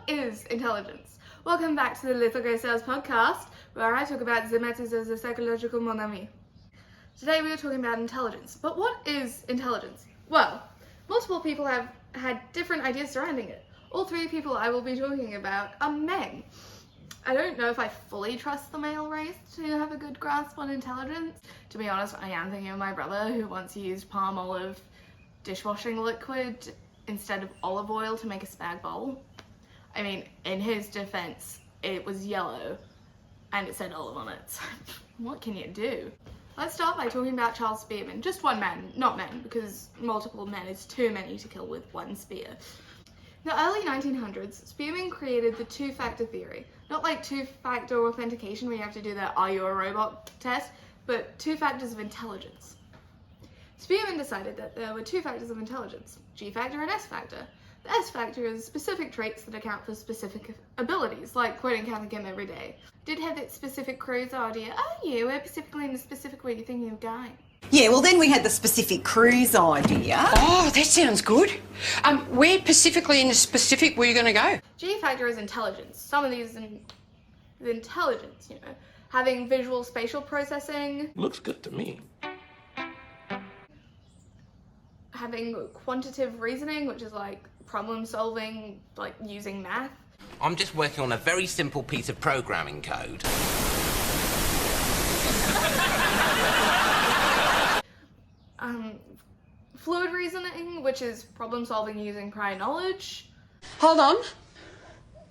is intelligence? Welcome back to the Little Grey Cells podcast, where I talk about the matters of the psychological mon ami. Today we are talking about intelligence. But what is intelligence? Well, multiple people have had different ideas surrounding it. All three people I will be talking about are men. I don't know if I fully trust the male race to have a good grasp on intelligence. To be honest, I am thinking of my brother who once used palm olive dishwashing liquid instead of olive oil to make a spag bowl. I mean, in his defense, it was yellow and it said olive on it, so what can you do? Let's start by talking about Charles Spearman. Just one man, not men, because multiple men is too many to kill with one spear. In the early 1900s, Spearman created the two-factor theory. Not like two-factor authentication where you have to do the "are you a robot" test, but two factors of intelligence. Spearman decided that there were two factors of intelligence, G factor and S factor. The S factor is specific traits that account for specific abilities, like quoting Catholic hymn every day. Did have that specific cruise idea. Oh yeah, where specifically in the specific where you're thinking of going? Yeah, well then we had the specific cruise idea. Oh, that sounds good. Where specifically in the specific were you going to go? G factor is intelligence. Some of these is intelligence, you know, having visual spatial processing. Looks good to me. Having quantitative reasoning, which is like problem solving, like using math. I'm just working on a very simple piece of programming code. Fluid reasoning, which is problem solving using prior knowledge. Hold on.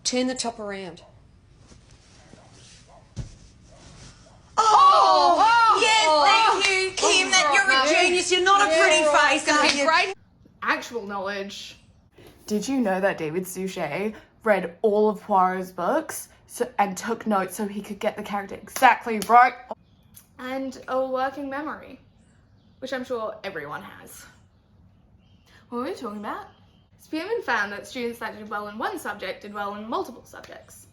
Turn the top around. Yes, thank you, Kim. That you're a genius. You're not a pretty face, are you? Great. Actual knowledge. Did you know that David Suchet read all of Poirot's books and took notes so he could get the character exactly right? And a working memory, which I'm sure everyone has. What were we talking about? Spearman found that students that did well in one subject did well in multiple subjects.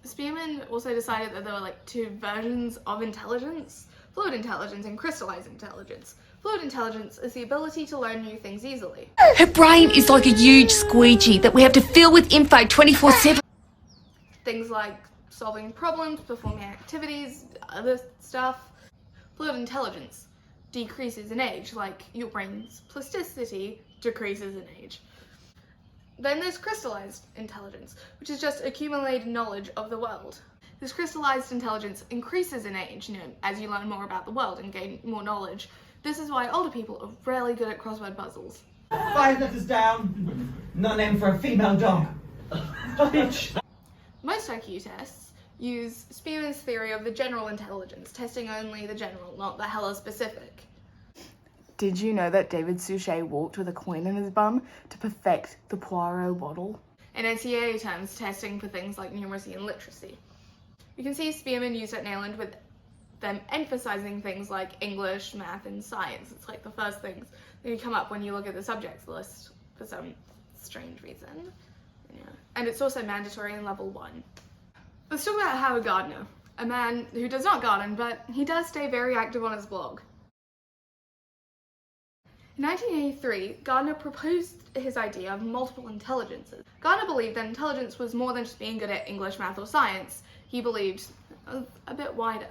Spearman also decided that there were like two versions of intelligence, fluid intelligence and crystallized intelligence. Fluid intelligence is the ability to learn new things easily. Her brain is like a huge squeegee that we have to fill with info 24/7. Things like solving problems, performing activities, other stuff. Fluid intelligence decreases in age, like your brain's plasticity decreases in age. Then there's crystallized intelligence, which is just accumulated knowledge of the world. This crystallized intelligence increases in age, you know, as you learn more about the world and gain more knowledge. This is why older people are really good at crossword puzzles. 5 letters down, none M for a female dog. Most IQ tests use Spearman's theory of the general intelligence, testing only the general, not the hella specific. Did you know that David Suchet walked with a coin in his bum to perfect the Poirot waddle? In NCAA terms, testing for things like numeracy and literacy. You can see Spearman used at Nayland with them emphasizing things like English, math, and science. It's like the first things that you come up when you look at the subjects list for some strange reason. Yeah. And it's also mandatory in level 1. Let's talk about Howard Gardner, a man who does not garden, but he does stay very active on his blog. In 1983, Gardner proposed his idea of multiple intelligences. Gardner believed that intelligence was more than just being good at English, math, or science. He believed a bit wider.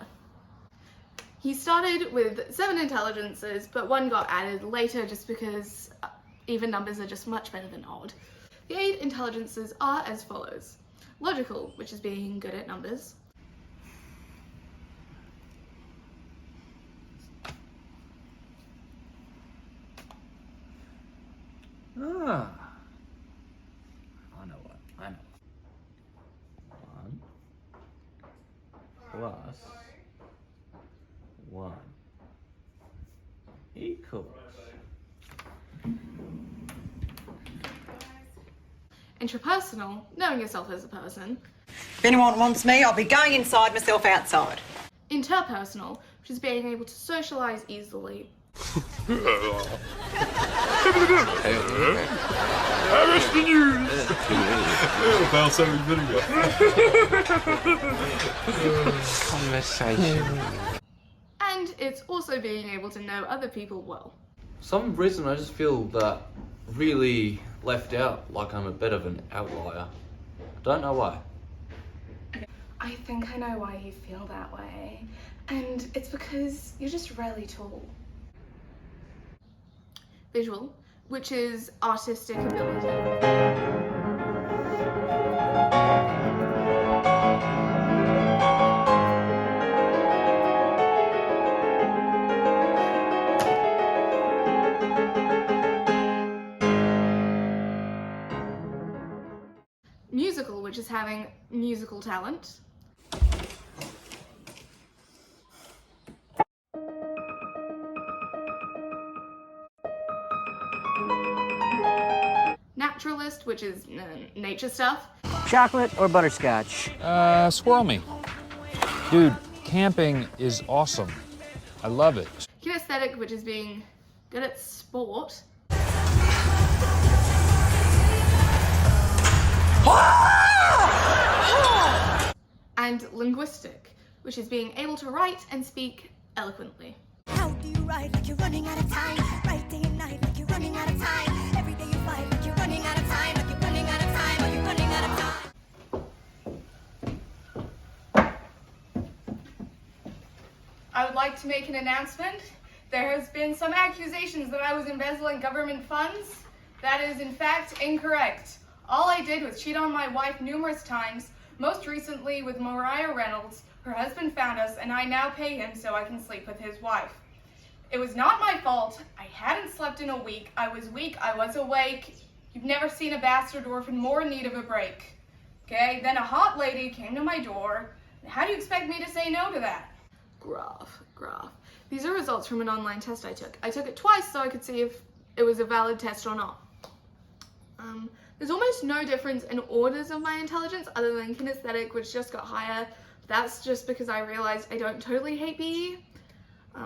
He started with 7 intelligences, but one got added later just because even numbers are just much better than odd. The 8 intelligences are as follows. Logical, which is being good at numbers. Ah. I know. 1 plus 1 equals. Intrapersonal, knowing yourself as a person. If anyone wants me, I'll be going inside myself outside. Interpersonal, which is being able to socialize easily. Conversation. And it's also being able to know other people well. For some reason I just feel that really left out, like I'm a bit of an outlier. Don't know why. I think I know why you feel that way. And it's because you're just really tall. Visual, which is artistic ability. Musical, which is having musical talent. Naturalist, which is nature stuff. Chocolate or butterscotch? Swirl me. Dude, camping is awesome. I love it. Kinesthetic, which is being good at sport. And linguistic, which is being able to write and speak eloquently. How do you write like you're running out of time? Write day and night like you're running out of time. Every day you fight like you're running out of time. Like you're running out of time. Like you're running out of time. I would like to make an announcement. There has been some accusations that I was embezzling government funds. That is in fact incorrect. All I did was cheat on my wife numerous times, most recently with Mariah Reynolds. Her husband found us and I now pay him so I can sleep with his wife. It was not my fault. I hadn't slept in a week. I was weak. I was awake. You've never seen a bastard orphan more in need of a break. Okay, then a hot lady came to my door. How do you expect me to say no to that? Graph. These are results from an online test I took. I took it twice so I could see if it was a valid test or not. There's almost no difference in orders of my intelligence other than kinesthetic, which just got higher. That's just because I realized I don't totally hate PE.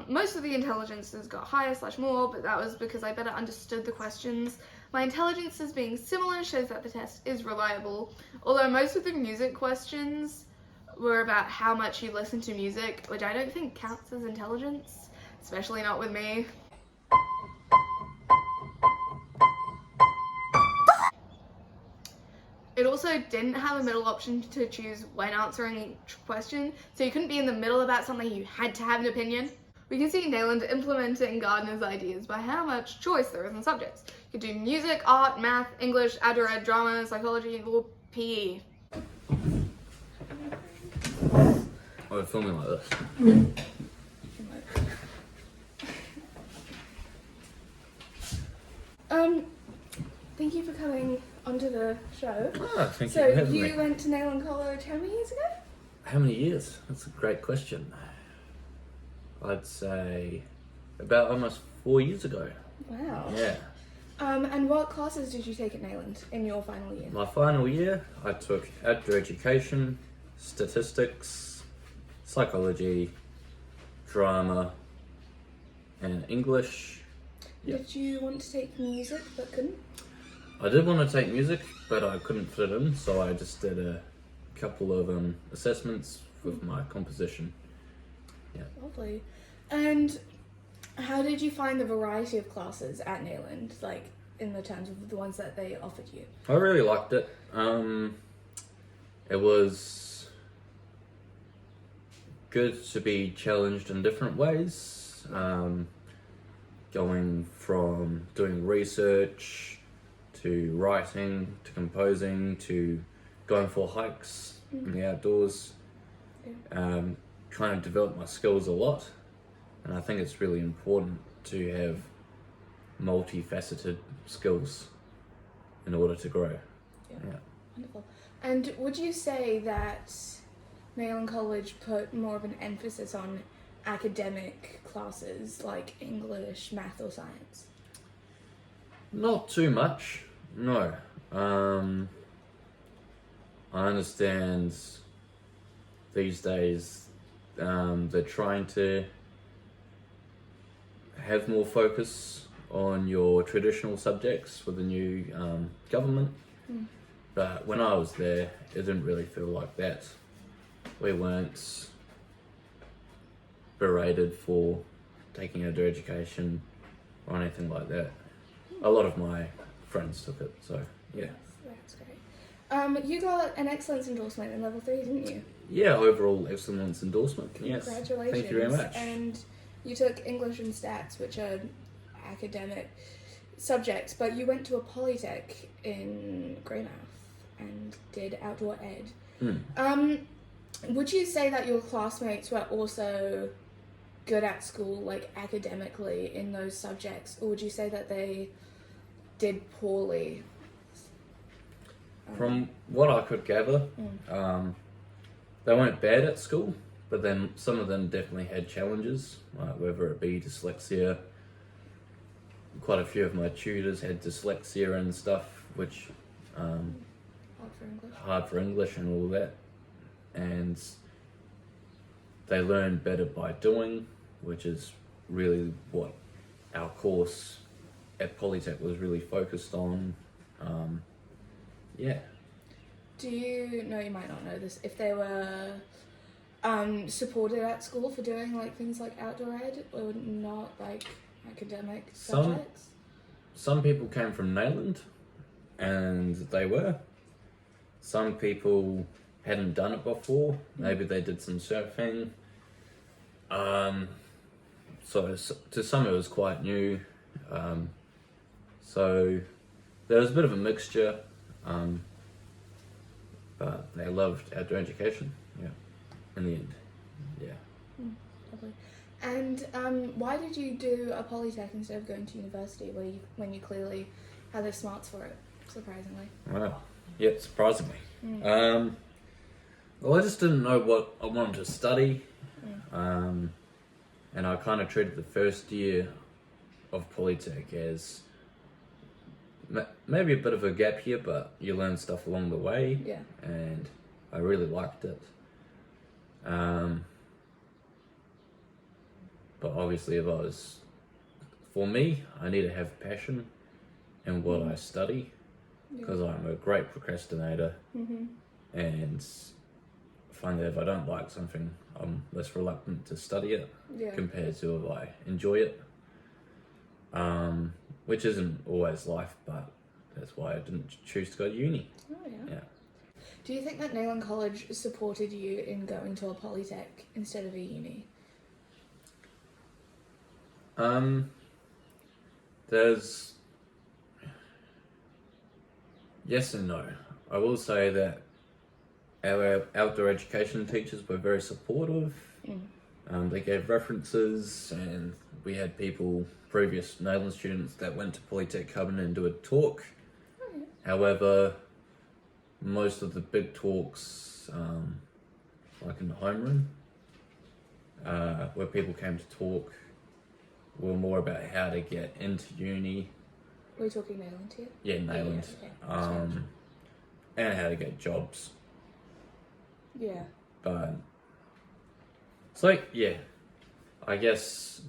Most of the intelligences got higher / more, but that was because I better understood the questions. My intelligence as being similar shows that the test is reliable, although most of the music questions were about how much you listen to music, which I don't think counts as intelligence, especially not with me. It also didn't have a middle option to choose when answering each question, so you couldn't be in the middle about something, you had to have an opinion. We can see Nayland implementing Gardner's ideas by how much choice there is in subjects. You could do music, art, math, English, ad-read, drama, psychology, or PE. We're filming like this. Thank you for coming onto the show. Thank you So for having you me. went to Nayland College how many years ago? How many years? That's a great question. I'd say about almost 4 years ago. Wow. Yeah. And what classes did you take at Nayland in your final year? My final year, I took outdoor education, statistics, psychology, drama, and English. Yeah. Did you want to take music but couldn't? I did want to take music, but I couldn't fit it in, so I just did a couple of assessments with my composition. Yeah. Lovely. And how did you find the variety of classes at Nayland, like in the terms of the ones that they offered you? I really liked it. It was good to be challenged in different ways. Going from doing research to writing to composing to going for hikes in the outdoors. Trying to develop my skills a lot, and I think it's really important to have multifaceted skills in order to grow. Yeah. Wonderful. And would you say that Nayland College put more of an emphasis on academic classes like English, math, or science? Not too much, no. I understand these days they're trying to have more focus on your traditional subjects with the new government. But when I was there, it didn't really feel like that. We weren't berated for taking outdoor education or anything like that. A lot of my friends took it, so yeah. That's great. You got an excellence endorsement in level 3, didn't you? Yeah, overall excellence endorsement. Yes. Congratulations. Thank you very much. And you took English and stats, which are academic subjects, but you went to a polytech in Greymouth and did outdoor ed. Would you say that your classmates were also good at school, like academically, in those subjects, or would you say that they did poorly? From what I could gather, they weren't bad at school, but then some of them definitely had challenges, whether it be dyslexia. Quite a few of my tutors had dyslexia and stuff, which hard for English and all that, and they learn better by doing, which is really what our course at Polytech was really focused on. Yeah. Do you know, you might not know this, if they were supported at school for doing like things like outdoor ed, or not like academic subjects? Some people came from Nayland and they were. Some people hadn't done it before. Maybe they did some surfing. So to some it was quite new. So there was a bit of a mixture. But they loved outdoor education, yeah, in the end, yeah. Lovely. And why did you do a polytech instead of going to university when you clearly had the smarts for it, surprisingly? Wow, yeah, surprisingly. Well, I just didn't know what I wanted to study, and I kind of treated the first year of Polytech as maybe a bit of a gap year, but you learn stuff along the way, and I really liked it. But obviously, for me, I need to have passion in what I study, because I'm a great procrastinator, and I find that if I don't like something, I'm less reluctant to study it compared to if I enjoy it. Which isn't always life, but that's why I didn't choose to go to uni. Oh, yeah. Do you think that Nayland College supported you in going to a polytech instead of a uni? There's yes and no. I will say that our outdoor education teachers were very supportive. They gave references, and we had previous Nayland students that went to Polytech come in and do a talk. However, most of the big talks, like in the homeroom, where people came to talk, were more about how to get into uni. Are we talking Nayland here? Yeah, Nayland. Okay. And how to get jobs. Yeah. But it's like, yeah, I guess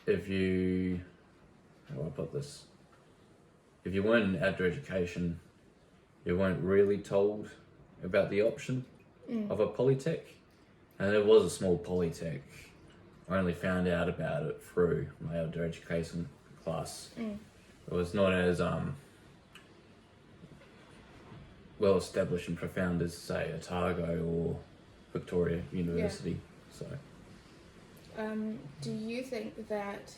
if you, how do I put this? If you weren't in outdoor education, you weren't really told about the option of a polytech. And it was a small polytech. I only found out about it through my outdoor education class. It was not as well established and profound as, say, Otago or Victoria University. So, do you think that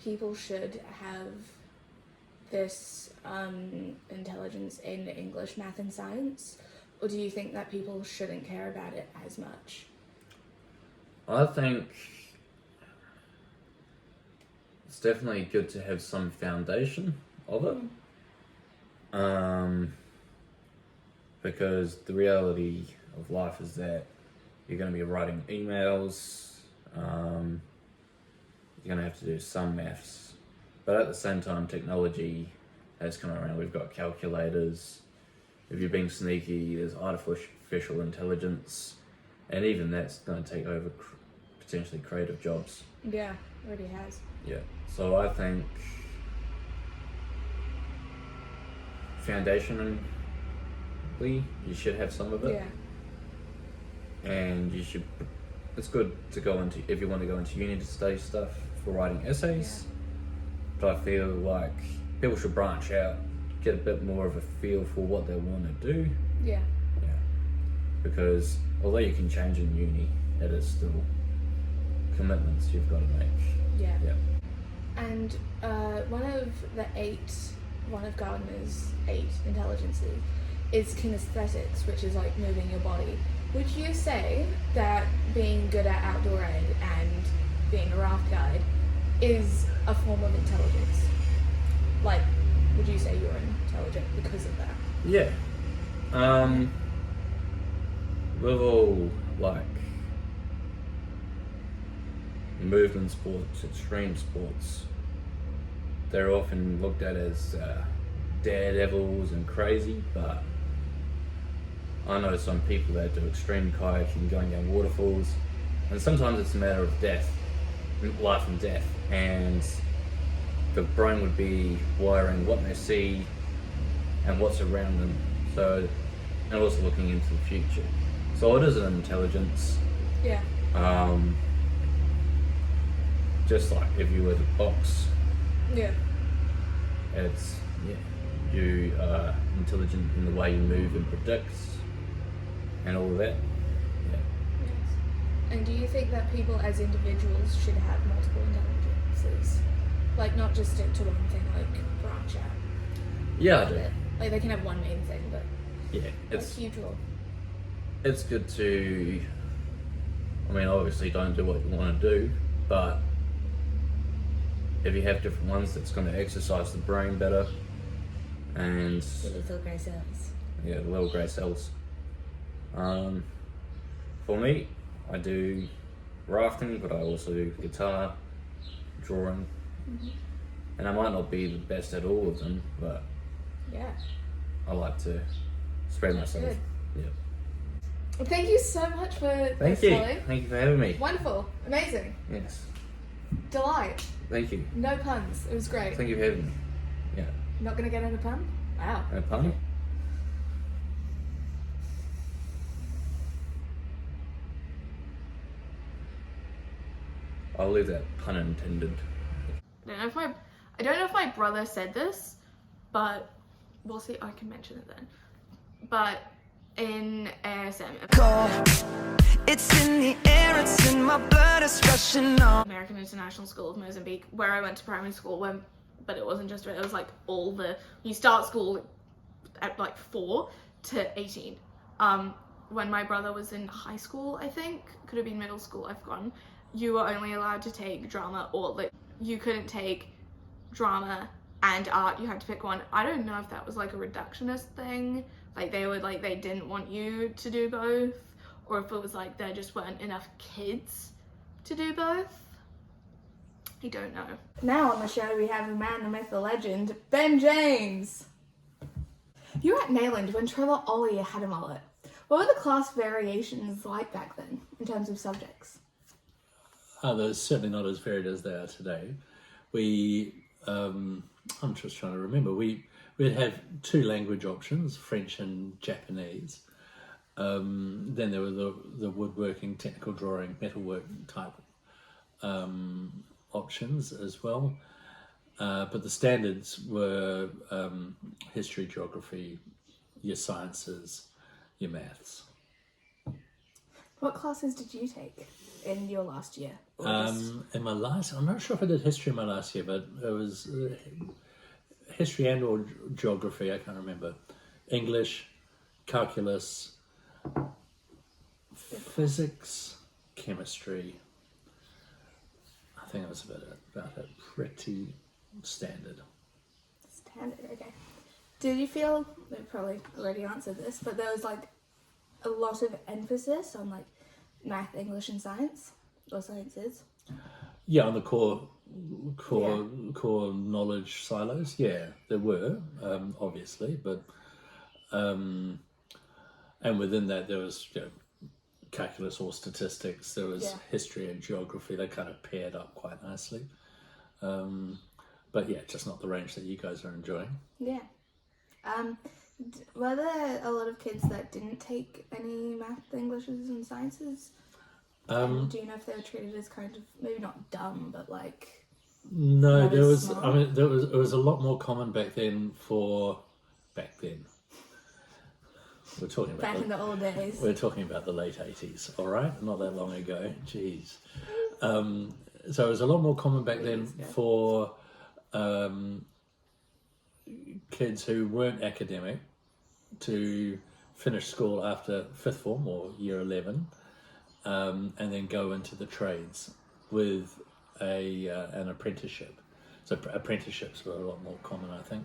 people should have this intelligence in English, math, and science, or do you think that people shouldn't care about it as much? I think it's definitely good to have some foundation of it. Because the reality of life is that you're going to be writing emails, you're going to have to do some maths, but at the same time technology has come around. We've got calculators. If you're being sneaky, there's artificial intelligence, and even that's going to take over potentially creative jobs. Yeah, already has. Yeah, so I think foundationally you should have some of it. And you should, it's good to go into, if you want to go into uni to study stuff for writing essays, but I feel like people should branch out get a bit more of a feel for what they want to do. Yeah. Yeah. Because although you can change in uni, it is still commitments you've got to make. Yeah. Yeah. And one of Gardner's 8 intelligences is kinesthetics, which is like moving your body. Would you say that being good at outdoor ed and being a raft guide is a form of intelligence? Like, would you say you're intelligent because of that? Yeah. With all like movement sports, extreme sports, they're often looked at as daredevils and crazy, but I know some people that do extreme kayaking, going down waterfalls, and sometimes it's a matter of death, life and death, and the brain would be wiring what they see and what's around them, so, and also looking into the future. So it is an intelligence. Yeah. Just like if you were to box, Yeah. it's, you are intelligent in the way you move and predict and all of that. Yeah. Yes. And do you think that people as individuals should have multiple intelligences? Like, not just stick to one thing, like branch out? Yeah, I do. Like, they can have one main thing, but Yeah, it's huge role. it's good to, I mean, obviously don't do what you want to do, but if you have different ones, that's going to exercise the brain better. And The little grey cells. yeah, the little grey cells. For me, I do rafting, but I also do guitar, drawing, and I might not be the best at all of them, but Yeah. I like to spread myself. good. Yeah. Well, thank you so much for Thank this, you. Holly. Thank you for having me. Wonderful. Amazing. Yes. Delight. Thank you. No puns. It was great. Thank you for having me. Yeah. Not gonna get in a pun? Wow. No pun? I'll leave that pun intended. I don't know if my brother said this, but we'll see. I can mention it then. But in ASM, It's in the air, it's in my blood, it's rushing on. American International School of Mozambique, where I went to primary school, but it wasn't just, it was like you start school at like 4 to 18. When my brother was in high school, I think, could have been middle school, I've forgotten, you were only allowed to take drama, or like, you couldn't take drama and art, you had to pick one. I don't know if that was like a reductionist thing, like they didn't want you to do both, or if it was like there just weren't enough kids to do both. I don't know. Now on the show we have the man, the myth, the legend, Ben James. You were at Nayland when Trevor Ollie had a mullet. What were the class variations like back then in terms of subjects? They're certainly not as varied as they are today. I'm just trying to remember, we'd have 2 language options, French and Japanese. Then there were the woodworking, technical drawing, metalwork type options as well. But the standards were history, geography, your sciences, your maths. What classes did you take in your last year? In my last, I'm not sure if I did history in my last year, but it was history and or geography, I can't remember. English, calculus, physics, chemistry. I think it was about it. Pretty standard. Standard, okay. Did you feel, we probably already answered this, but there was like a lot of emphasis on like math, English and science, or sciences? Yeah, on the core knowledge silos, yeah, there were, obviously, but and within that there was calculus or statistics, there was history and geography. They kind of paired up quite nicely, but yeah, just not the range that you guys are enjoying. Yeah. Were there a lot of kids that didn't take any math, Englishes and sciences? Do you know if they were treated as kind of, maybe not dumb, but like... No, there was, smart? I mean, it was a lot more common back then for back then. We're talking about Back in the old days. We're talking about the late 80s, all right? Not that long ago. Jeez. So it was a lot more common back then for kids who weren't academic to finish school after 5th form or year 11 and then go into the trades with an apprenticeship. So apprenticeships were a lot more common, I think.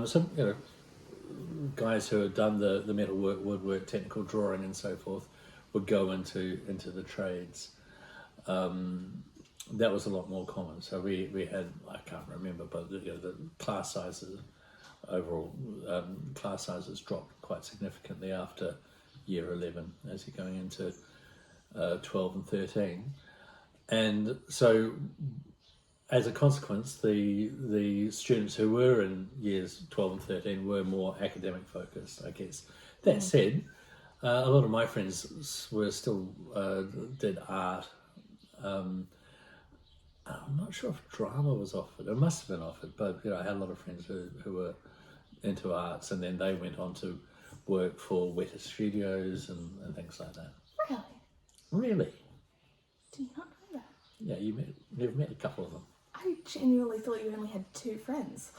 So, you know, guys who had done the metalwork, woodwork, technical drawing and so forth would go into the trades. That was a lot more common. So we had, I can't remember, but you know, the class sizes, overall class sizes dropped quite significantly after year 11 as you're going into 12 and 13. And so as a consequence, the students who were in years 12 and 13 were more academic focused, I guess. That said, a lot of my friends were still did art. I'm not sure if drama was offered. It must have been offered, but you know, I had a lot of friends who were into arts, and then they went on to work for Weta Studios and things like that. Really? Really? Did you not know that? Yeah, you've met a couple of them. I genuinely thought you only had 2 friends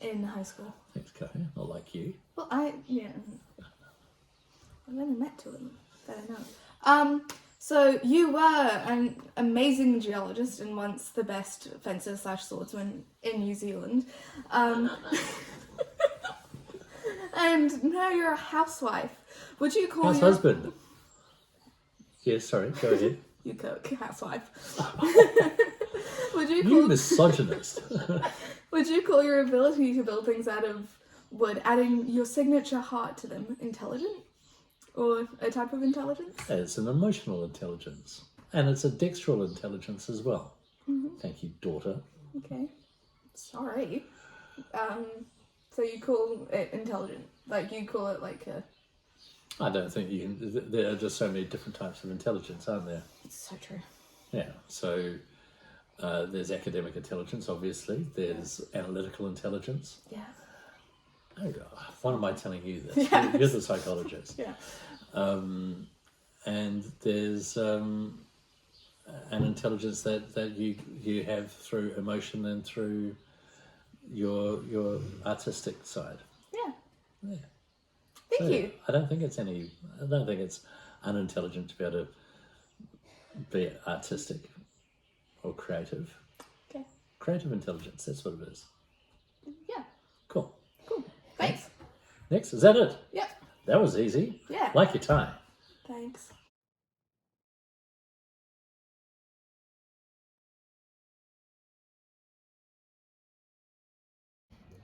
in high school. Thanks, Kofi. Not like you. Well, I've only met 2 of them that I know. So you were an amazing geologist and once the best fencer/swordsman in New Zealand. And now you're a housewife. Would you call House your husband. Yes, sorry, go ahead. You cook, housewife. Would you You call misogynist. Would you call your ability to build things out of wood, adding your signature heart to them, intelligent? Or a type of intelligence? It's an emotional intelligence. And it's a dextral intelligence as well. Mm-hmm. Thank you, daughter. Okay. Sorry. So you call it intelligent? Like you call it like a... I don't think you can... There are just so many different types of intelligence, aren't there? It's so true. Yeah, so there's academic intelligence, obviously. There's analytical intelligence. Yeah. Oh, why am I telling you this? Yes. You're the psychologist. Yeah. And there's an intelligence that you have through emotion and through your artistic side. Yeah. Yeah. Thank you. I don't think it's unintelligent to be able to be artistic or creative. Okay. Creative intelligence, that's what it is. Yeah. Cool. Cool. Thanks. Next, is that it? Yep. That was easy. Yeah. Like your tie. Thanks.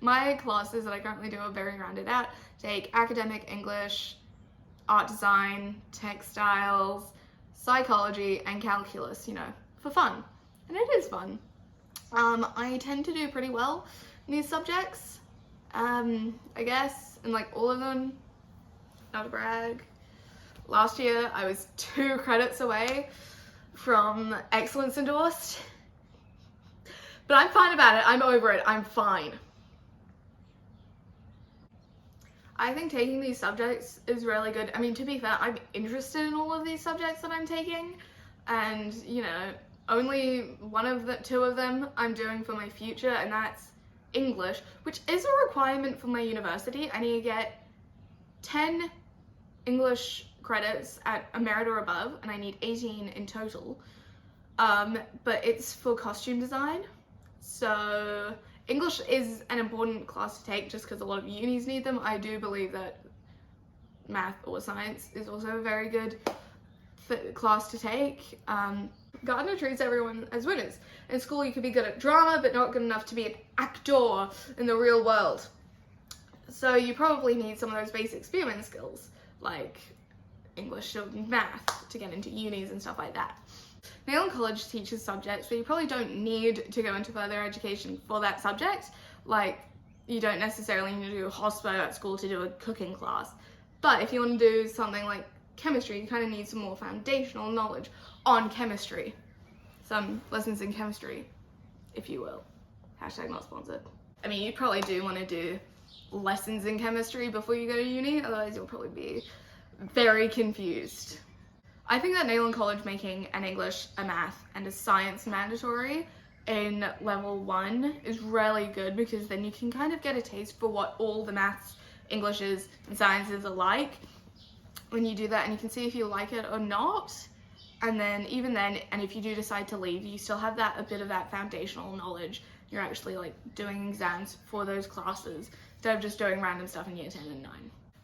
My classes that I currently do are very rounded out. Take academic English, art design, textiles, psychology, and calculus, you know, for fun. And it is fun. I tend to do pretty well in these subjects, I guess, and like all of them, not to brag. Last year I was 2 credits away from excellence endorsed, but I'm fine about it. I'm over it. I'm fine. I think taking these subjects is really good. I mean, to be fair, I'm interested in all of these subjects that I'm taking, and you know, only 2 of them I'm doing for my future, and that's English, which is a requirement for my university. I need to get 10 English credits at a merit or above, and I need 18 in total. But it's for costume design, so English is an important class to take just because a lot of unis need them. I do believe that math or science is also a very good class to take. Gardner treats everyone as winners. In school you could be good at drama but not good enough to be an actor in the real world. So you probably need some of those basic spearman skills like English and math to get into unis and stuff like that. Nayland College teaches subjects that you probably don't need to go into further education for that subject. Like, you don't necessarily need to do hospo at school to do a cooking class. But if you want to do something like chemistry, you kind of need some more foundational knowledge on chemistry. Some lessons in chemistry, if you will. Hashtag not sponsored. I mean, you probably do want to do lessons in chemistry before you go to uni, otherwise you'll probably be very confused. I think that Nayland College making an English, a math, and a science mandatory in level 1 is really good, because then you can kind of get a taste for what all the maths, Englishes, and sciences are like when you do that, and you can see if you like it or not. And then even then, and if you do decide to leave, you still have that a bit of that foundational knowledge. You're actually like doing exams for those classes instead of just doing random stuff in year 10 and 9.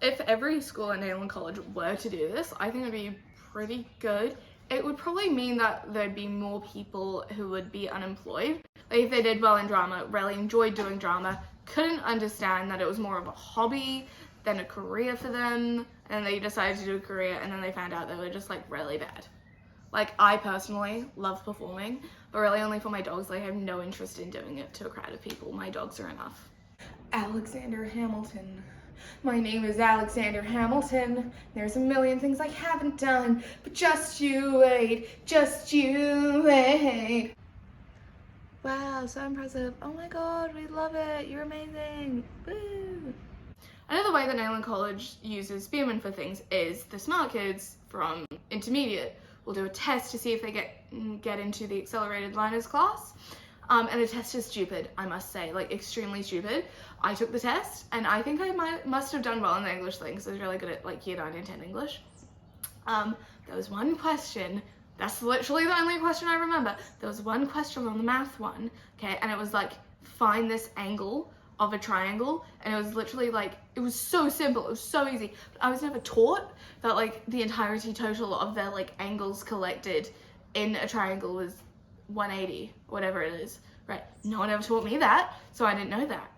If every school at Nayland College were to do this, I think it would be pretty good. It would probably mean that there'd be more people who would be unemployed. Like if they did well in drama, really enjoyed doing drama, couldn't understand that it was more of a hobby than a career for them, and they decided to do a career, and then they found out they were just like really bad. Like, I personally love performing, but really only for my dogs. Like, I have no interest in doing it to a crowd of people. My dogs are enough. Alexander Hamilton. My name is Alexander Hamilton. There's a million things I haven't done, but just you wait, just you wait. Wow, so impressive. Oh my god, we love it. You're amazing. Woo! Another way that Nayland College uses Spearman for things is the smart kids from intermediate will do a test to see if they get into the accelerated learners class. And the test is stupid, I must say, like extremely stupid. I took the test and I think I must have done well in the English thing, because I was really good at like year 9 and 10 English. There was one question, that's literally the only question I remember. There was one question on the math one, okay, and it was like, find this angle of a triangle, and it was literally like, it was so simple, it was so easy. But I was never taught that like the entirety total of their like angles collected in a triangle was 180, whatever it is, right? No one ever taught me that, so I didn't know that.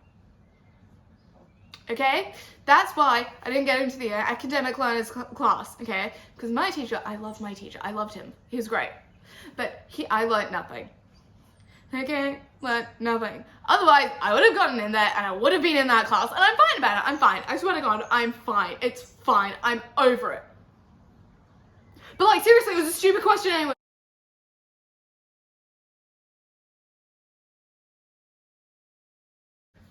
Okay, that's why I didn't get into the academic learners class, okay? Because my teacher, I loved my teacher, I loved him, he was great, but I learned nothing. Okay, learned nothing. Otherwise, I would have gotten in there and I would have been in that class, and I'm fine about it, I'm fine. I swear to God, I'm fine. It's fine, I'm over it. But like, seriously, it was a stupid question anyway.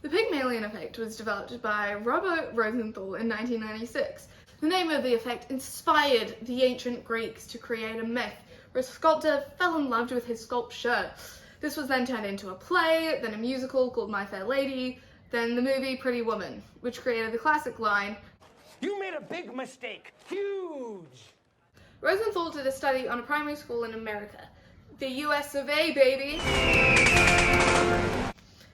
The Pygmalion effect was developed by Robert Rosenthal in 1996. The name of the effect inspired the ancient Greeks to create a myth where a sculptor fell in love with his sculpture. This was then turned into a play, then a musical called My Fair Lady, then the movie Pretty Woman, which created the classic line, You made a big mistake. Huge. Rosenthal did a study on a primary school in America. The US of A, baby!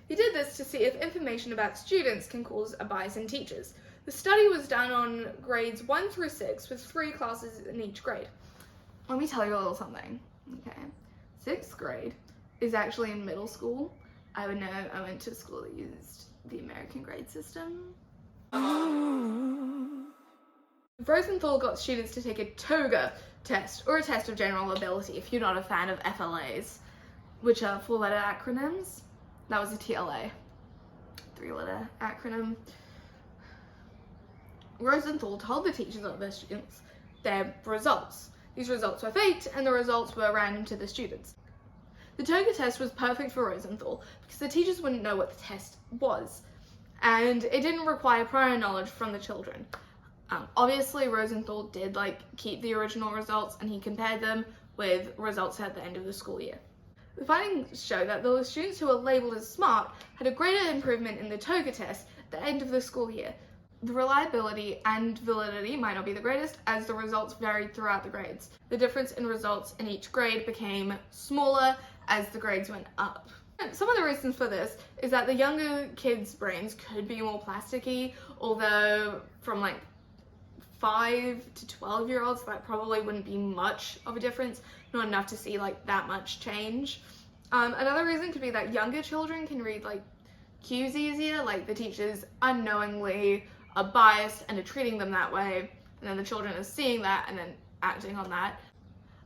He did this to see if information about students can cause a bias in teachers. The study was done on grades 1 through 6 with 3 classes in each grade. Let me tell you a little something, okay? 6th grade is actually in middle school. I would know, I went to a school that used the American grade system. Rosenthal got students to take a TOGA test, or a test of general ability, if you're not a fan of FLAs, which are 4-letter acronyms. That was a TLA, 3-letter acronym. Rosenthal told the teachers of their students their results. These results were faked, and the results were random to the students. The TOGA test was perfect for Rosenthal because the teachers wouldn't know what the test was, and it didn't require prior knowledge from the children. Obviously, Rosenthal did keep the original results, and he compared them with results at the end of the school year. The findings show that those students who were labelled as smart had a greater improvement in the TOGA test at the end of the school year. The reliability and validity might not be the greatest, as the results varied throughout the grades. The difference in results in each grade became smaller as the grades went up. Some of the reasons for this is that the younger kids' brains could be more plasticky, although from 5 to 12-year-olds that probably wouldn't be much of a difference, not enough to see that much change. Another reason could be that younger children can read cues easier, the teachers unknowingly are biased and are treating them that way, and then the children are seeing that and then acting on that.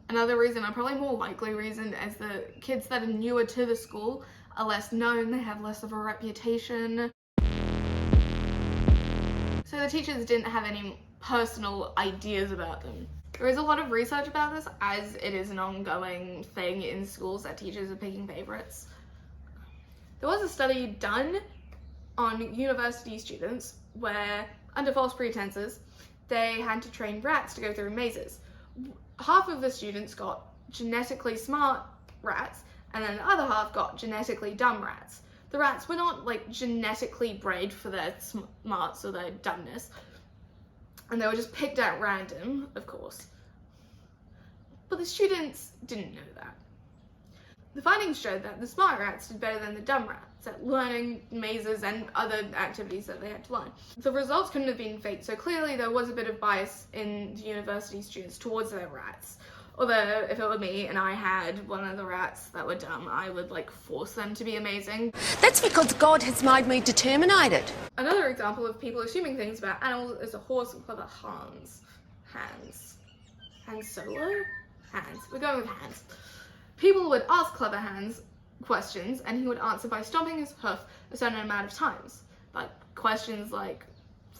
Another reason, a probably more likely reason, is the kids that are newer to the school are less known, they have less of a reputation. So the teachers didn't have any personal ideas about them. There is a lot of research about this, as it is an ongoing thing in schools that teachers are picking favorites. There was a study done on university students where, under false pretenses, they had to train rats to go through mazes. Half of the students got genetically smart rats, and then the other half got genetically dumb rats. The rats were not like genetically bred for their smarts or their dumbness, and they were just picked at random, of course. But the students didn't know that. The findings showed that the smart rats did better than the dumb rats at learning mazes and other activities that they had to learn. The results couldn't have been faked, so clearly there was a bit of bias in the university students towards their rats. Although, if it were me and I had one of the rats that were dumb, I would like force them to be amazing. That's because God has made me determinated. Another example of people assuming things about animals is a horse called Hans. Han Solo? Hans. We're going with Hans. People would ask Clever Hans questions and he would answer by stomping his hoof a certain amount of times. Like questions like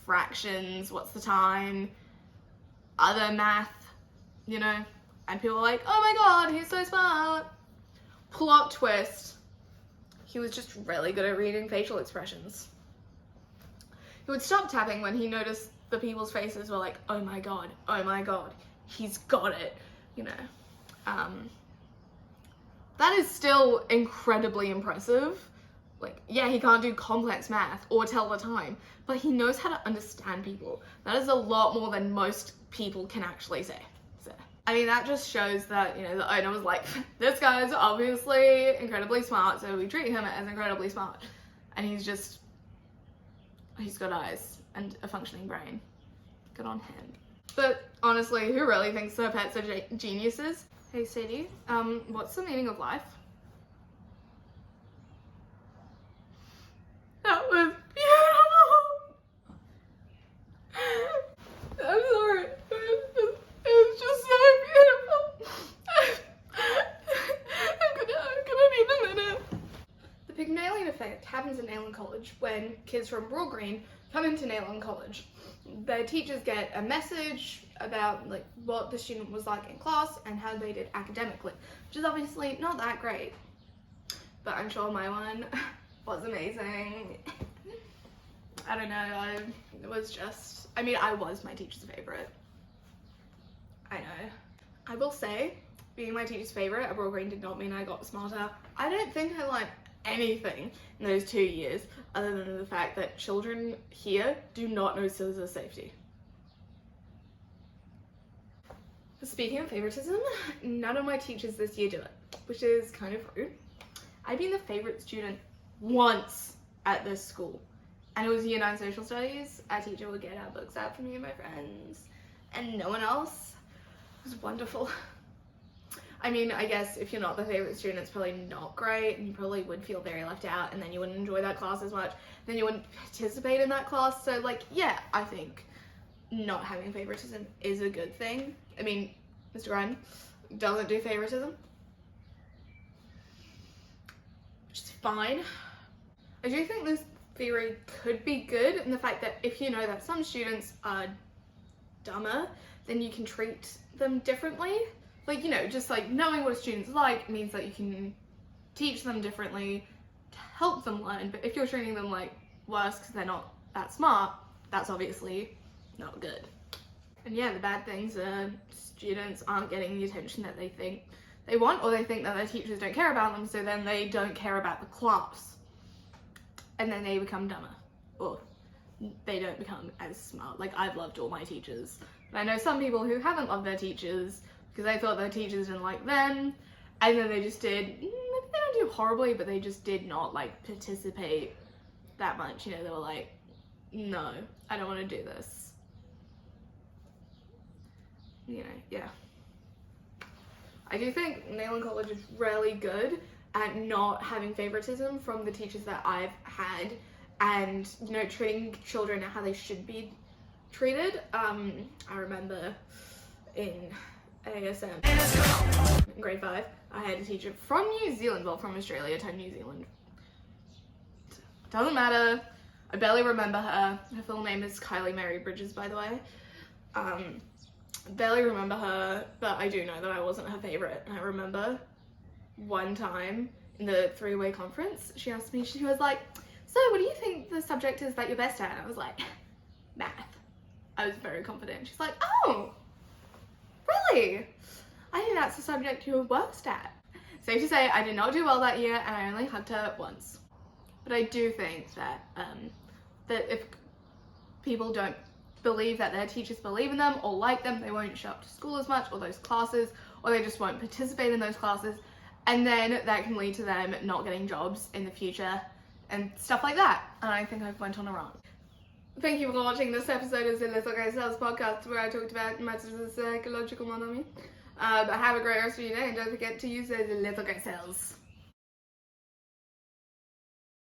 fractions, what's the time, other math, you know? And people were like, oh my god, he's so smart. Plot twist. He was just really good at reading facial expressions. He would stop tapping when he noticed the people's faces were like, oh my god, he's got it, you know. That is still incredibly impressive. Like, yeah, he can't do complex math or tell the time, but he knows how to understand people. That is a lot more than most people can actually say. So, I mean, that just shows that, you know, the owner was like, this guy's obviously incredibly smart, so we treat him as incredibly smart. And he's got eyes and a functioning brain. Good on him. But honestly, who really thinks their pets are geniuses? Hey Sadie, what's the meaning of life? That was beautiful! I'm sorry, it was just so beautiful. I'm gonna need a minute. The Pygmalion effect happens in Nayland College when kids from Broad Green come into Nayland College. Their teachers get a message about like what the student was like in class and how they did academically, which is obviously not that great, but I'm sure my one was amazing. I don't know, I was my teacher's favorite. I know. I will say, being my teacher's favorite at Broad Green did not mean I got smarter. I don't think I learned anything in those 2 years other than the fact that children here do not know scissor safety. Speaking of favoritism, none of my teachers this year do it, which is kind of rude. I've been the favorite student once at this school, and it was Year 9 Social Studies. Our teacher would get our books out for me and my friends, and no one else. It was wonderful. I mean, I guess if you're not the favorite student, it's probably not great, and you probably would feel very left out, and then you wouldn't enjoy that class as much, then you wouldn't participate in that class. So like, yeah, I think not having favoritism is a good thing. I mean, Mr. Ryan doesn't do favoritism, which is fine. I do think this theory could be good in the fact that if you know that some students are dumber, then you can treat them differently. Like, you know, just like knowing what a student's like means that you can teach them differently to help them learn. But if you're treating them like worse because they're not that smart, that's obviously not good. And yeah, the bad things are students aren't getting the attention that they think they want, or they think that their teachers don't care about them, so then they don't care about the class. And then they become dumber, or they don't become as smart. Like, I've loved all my teachers. But I know some people who haven't loved their teachers because they thought their teachers didn't like them, and then they just did, maybe they don't do horribly, but they just did not like participate that much. You know, they were like, no, I don't want to do this. You know, yeah. I do think Nayland College is really good at not having favoritism from the teachers that I've had, and, you know, treating children how they should be treated. I remember in ASM in grade 5, I had a teacher from New Zealand, well, from Australia to New Zealand. Doesn't matter. I barely remember her. Her full name is Kylie Mary Bridges, by the way. Barely remember her, but I do know that I wasn't her favorite. And I remember one time in the 3-way conference, she asked me, she was like, so what do you think the subject is that you're best at? And I was like, math. I was very confident. She's like, oh, really? I think that's the subject you're worst at. Safe to say, I did not do well that year, and I only hugged her once. But I do think that that if people don't believe that their teachers believe in them or like them, they won't show up to school as much, or those classes, or they just won't participate in those classes, and then that can lead to them not getting jobs in the future and stuff like that. And I think I've went on a rant. Thank you for watching this episode of the Little Grey Cells podcast, where I talked about matters of psychological monogamy. Have a great rest of your day, and don't forget to use those little grey cells.